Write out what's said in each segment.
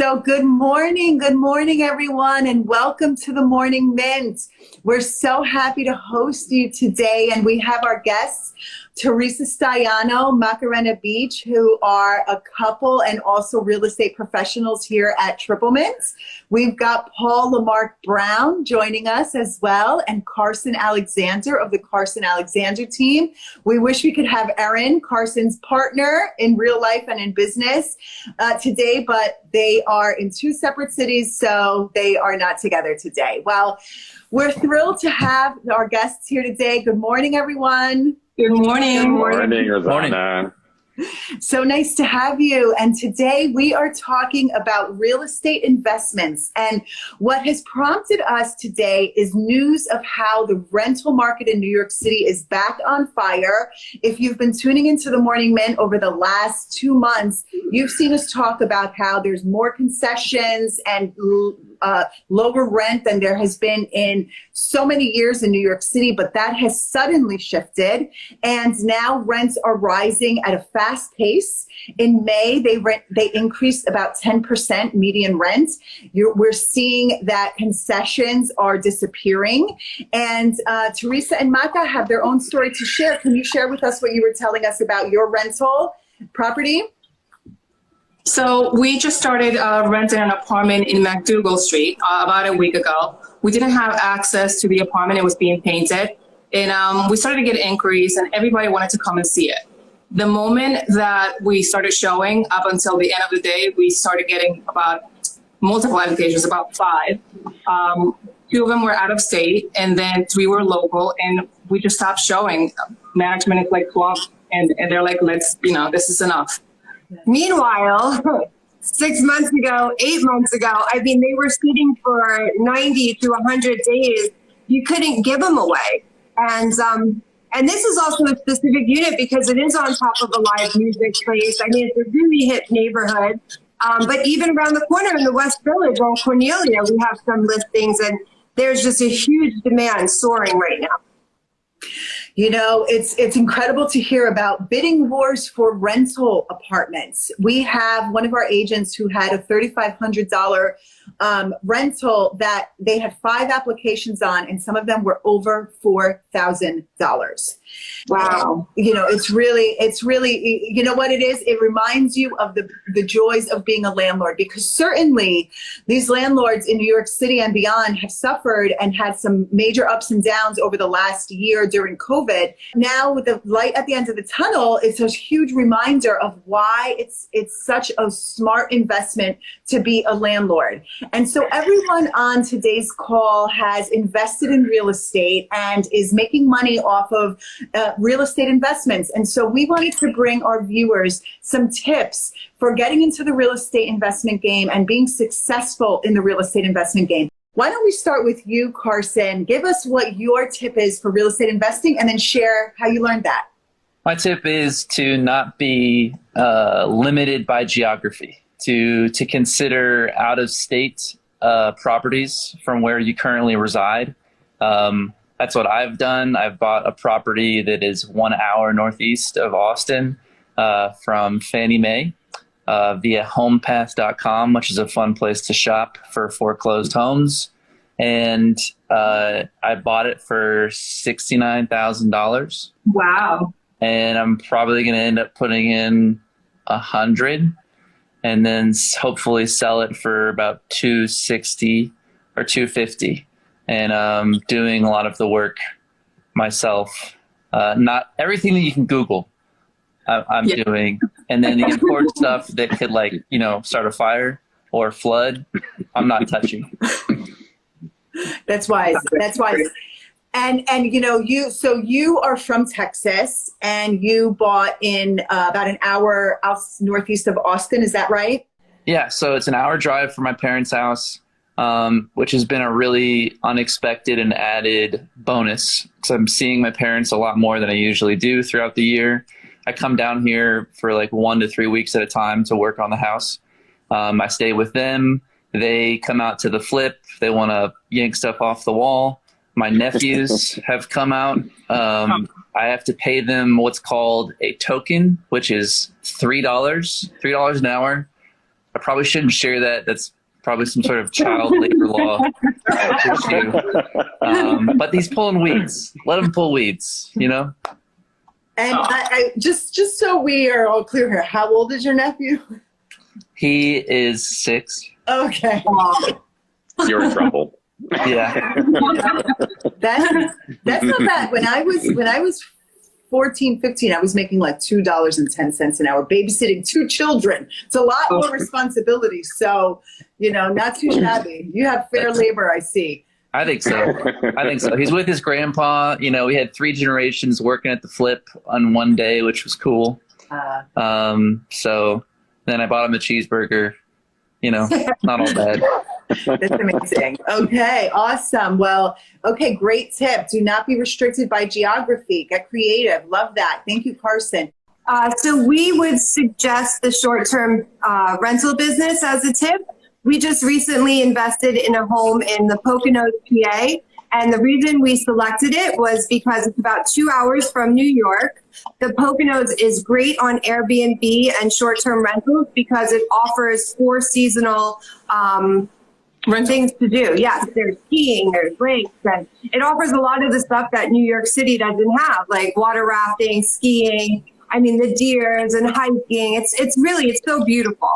So good morning, everyone, and welcome to the Morning Mint. We're so happy to host you today, and we have our guests, Teresa Staiano, Macarena Beeche, who are a couple and also real estate professionals here at Triplemint. We've got LeMarc Brown joining us as well, and Carson Alexander of the Carson Alexander team. We wish we could have Erin, Carson's partner in real life and in business today, but they are in two separate cities, so they are not together today. Well, we're thrilled to have our guests here today. Good morning, everyone. Good morning. Good morning, Rosana. So nice to have you. And today we are talking about real estate investments. And what has prompted us today is news of how the rental market in New York City is back on fire. If you've been tuning into the Morning Mint over the last 2 months, you've seen us talk about how there's more concessions and lower rent than there has been in so many years in New York City, but that has suddenly shifted. And now rents are rising at a fast pace. In May, they increased about 10% median rent. We're seeing that concessions are disappearing. And Teresa and Maca have their own story to share. Can you share with us what you were telling us about your rental property? So we just started renting an apartment in MacDougall Street about a week ago. We didn't have access to the apartment. It was being painted. And we started to get inquiries and everybody wanted to come and see it. The moment that we started showing up until the end of the day, we started getting about multiple applications, about 5. 2 of them were out of state and then 3 were local, and we just stopped showing. Management is like, well, and they're like, let's, this is enough. Meanwhile, 6 months ago, 8 months ago, they were sitting for 90 to 100 days. You couldn't give them away. And this is also a specific unit because it is on top of a live music place. It's a really hip neighborhood. But even around the corner in the West Village on Cornelia, we have some listings, and there's just a huge demand soaring right now. It's incredible to hear about bidding wars for rental apartments. We have one of our agents who had a $3,500 rental that they had 5 applications on, and some of them were over $4,000. Wow. It's really, you know what it is? It reminds you of the joys of being a landlord, because certainly these landlords in New York City and beyond have suffered and had some major ups and downs over the last year during COVID. Now with the light at the end of the tunnel, it's a huge reminder of why it's such a smart investment to be a landlord. And so everyone on today's call has invested in real estate and is making money off of real estate investments. And so we wanted to bring our viewers some tips for getting into the real estate investment game and being successful in the real estate investment game. Why don't we start with you, Carson? Give us what your tip is for real estate investing and then share how you learned that. My tip is to not be limited by geography, to consider out-of-state properties from where you currently reside. That's what I've done. I've bought a property that is 1 hour northeast of Austin from Fannie Mae via homepath.com, which is a fun place to shop for foreclosed homes. And I bought it for $69,000. Wow. And I'm probably going to end up putting in 100 and then hopefully sell it for about $260 or $250. And doing a lot of the work myself. Not everything that you can Google, I'm doing. And then the important stuff that could start a fire or flood, I'm not touching. That's wise. That's wise. And you are from Texas and you bought in about an hour northeast of Austin. Is that right? Yeah. So it's an hour drive from my parents' house. Which has been a really unexpected and added bonus because I'm seeing my parents a lot more than I usually do throughout the year. I come down here for 1 to 3 weeks at a time to work on the house. I stay with them. They come out to the flip. They want to yank stuff off the wall. My nephews have come out. I have to pay them what's called a token, which is $3 an hour I probably shouldn't share that. That's probably some sort of child labor law issue. But he's pulling weeds. Let him pull weeds, you know? And I just so we are all clear here, how old is your nephew? He is 6. Okay. You're in trouble. Yeah. That's not bad. When I was 14, 15, I was making like $2.10 an hour, babysitting 2 children. It's a lot more responsibility. So, you know, not too shabby. You have fair labor, I see. I think so. He's with his grandpa. You know, we had 3 generations working at the flip on one day, which was cool. So then I bought him a cheeseburger. You know, not all bad. That's amazing. Okay, awesome. Well, okay, great tip. Do not be restricted by geography. Get creative. Love that. Thank you, Carson. So we would suggest the short-term rental business as a tip. We just recently invested in a home in the Poconos, PA. And the reason we selected it was because it's about 2 hours from New York. The Poconos is great on Airbnb and short-term rentals because it offers 4 seasonal things to do. Yes, there's skiing, there's lakes, and it offers a lot of the stuff that New York City doesn't have, like water rafting, skiing, I mean, the deers and hiking. It's so beautiful.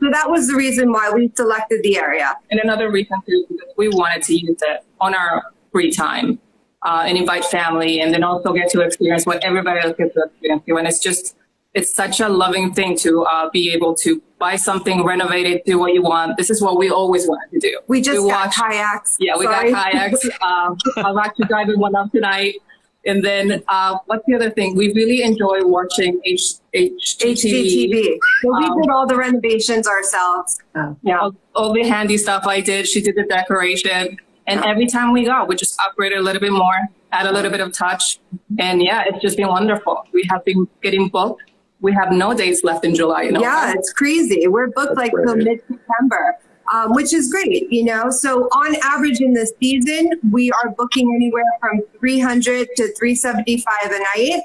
So that was the reason why we selected the area. And another reason too, because we wanted to use it on our free time and invite family, and then also get to experience what everybody else gets to experience. And it's such a loving thing to be able to buy something, renovate it, do what you want. This is what we always wanted to do. We got kayaks. Yeah, we got kayaks. I'm actually driving one up tonight. And then what's the other thing? We really enjoy watching HGTV. So we did all the renovations ourselves. Yeah, all the handy stuff I did. She did the decoration. And every time we go, we just upgrade it a little bit more, add a little bit of touch. And yeah, it's just been wonderful. We have been getting booked. We have no dates left in July. You know? Yeah, it's crazy. We're booked like till mid-September. Which is great, you know. So on average in the season, we are booking anywhere from $300 to $375 a night.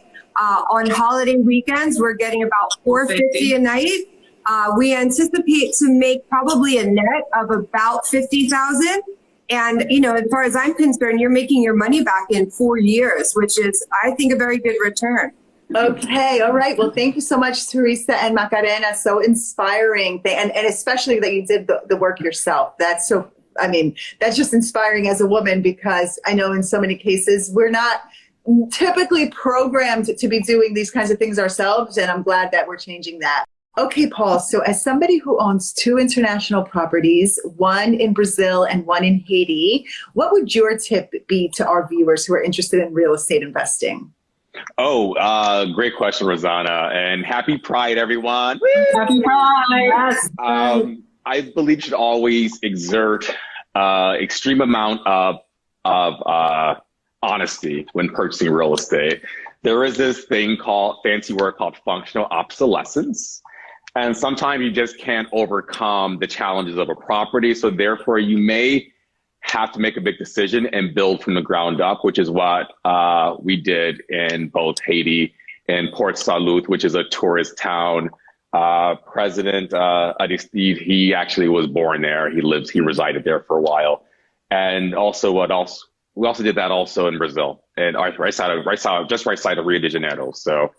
On holiday weekends, we're getting about $450 a night. We anticipate to make probably a net of about $50,000. And, you know, as far as I'm concerned, you're making your money back in 4 years, which is, I think, a very good return. Okay. All right. Well, thank you so much, Teresa and Macarena. So inspiring. And especially that you did the work yourself. That's just inspiring as a woman, because I know in so many cases we're not typically programmed to be doing these kinds of things ourselves. And I'm glad that we're changing that. Okay, Paul. So as somebody who owns 2 international properties, one in Brazil and one in Haiti, what would your tip be to our viewers who are interested in real estate investing? Oh, great question, Rosana, and happy Pride, everyone. Happy Pride. Yes. I believe you should always exert extreme amount of honesty when purchasing real estate. There is this thing fancy word called functional obsolescence. And sometimes you just can't overcome the challenges of a property. So therefore you may have to make a big decision and build from the ground up, which is what we did in both Haiti and Port Salut, which is a tourist town. President Aristide, he actually was born there. He resided there for a while. And also we also did that also in Brazil, and right side of Rio de Janeiro. So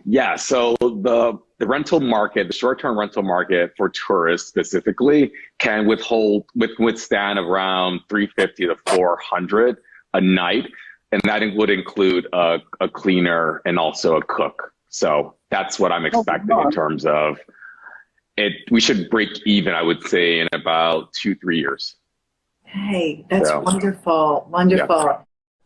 yeah, so the rental market, the short-term rental market for tourists specifically, can withstand around $350 to $400 a night, and that would include a cleaner and also a cook. So that's what I'm expecting in terms of it. We should break even, I would say, in about 2-3 years. Hey, that's wonderful. Wonderful. Yeah.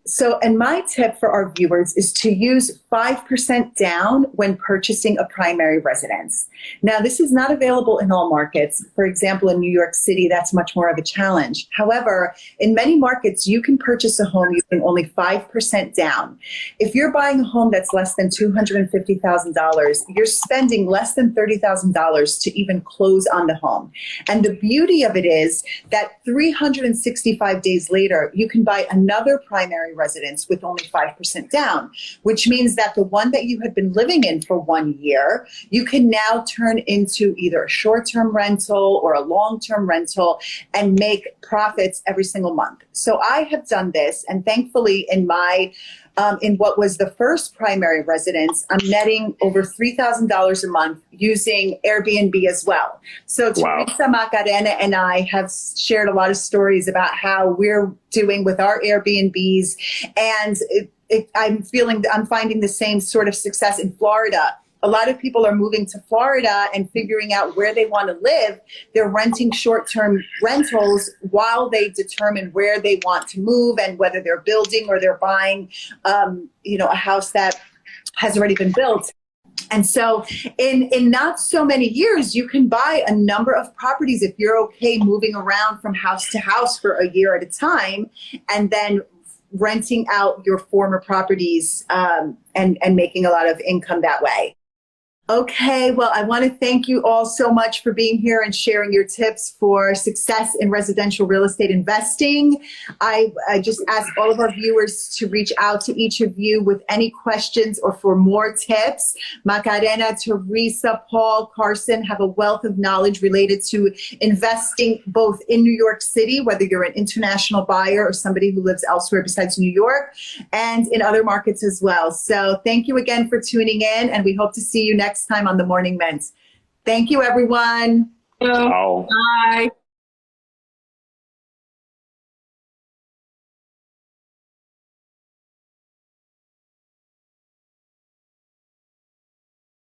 So, and my tip for our viewers is to use 5% down when purchasing a primary residence. Now, this is not available in all markets. For example, in New York City, that's much more of a challenge. However, in many markets, you can purchase a home using only 5% down. If you're buying a home that's less than $250,000, you're spending less than $30,000 to even close on the home. And the beauty of it is that 365 days later, you can buy another primary residence with only 5% down, which means that the one that you had been living in for 1 year, you can now turn into either a short-term rental or a long-term rental and make profits every single month. So I have done this, and thankfully in my in what was the first primary residence, I'm netting over $3,000 a month using Airbnb as well. So Wow. Teresa, Macarena, and I have shared a lot of stories about how we're doing with our Airbnbs, and I'm finding the same sort of success in Florida. A lot of people are moving to Florida and figuring out where they want to live. They're renting short-term rentals while they determine where they want to move and whether they're building or they're buying, a house that has already been built. And so in not so many years, you can buy a number of properties if you're okay moving around from house to house for a year at a time, and then renting out your former properties and making a lot of income that way. Okay, well, I want to thank you all so much for being here and sharing your tips for success in residential real estate investing. I just ask all of our viewers to reach out to each of you with any questions or for more tips. Macarena, Teresa, Paul, Carson have a wealth of knowledge related to investing both in New York City, whether you're an international buyer or somebody who lives elsewhere besides New York, and in other markets as well. So thank you again for tuning in, and we hope to see you next time on the Morning Mint. Thank you, everyone. Oh. Bye.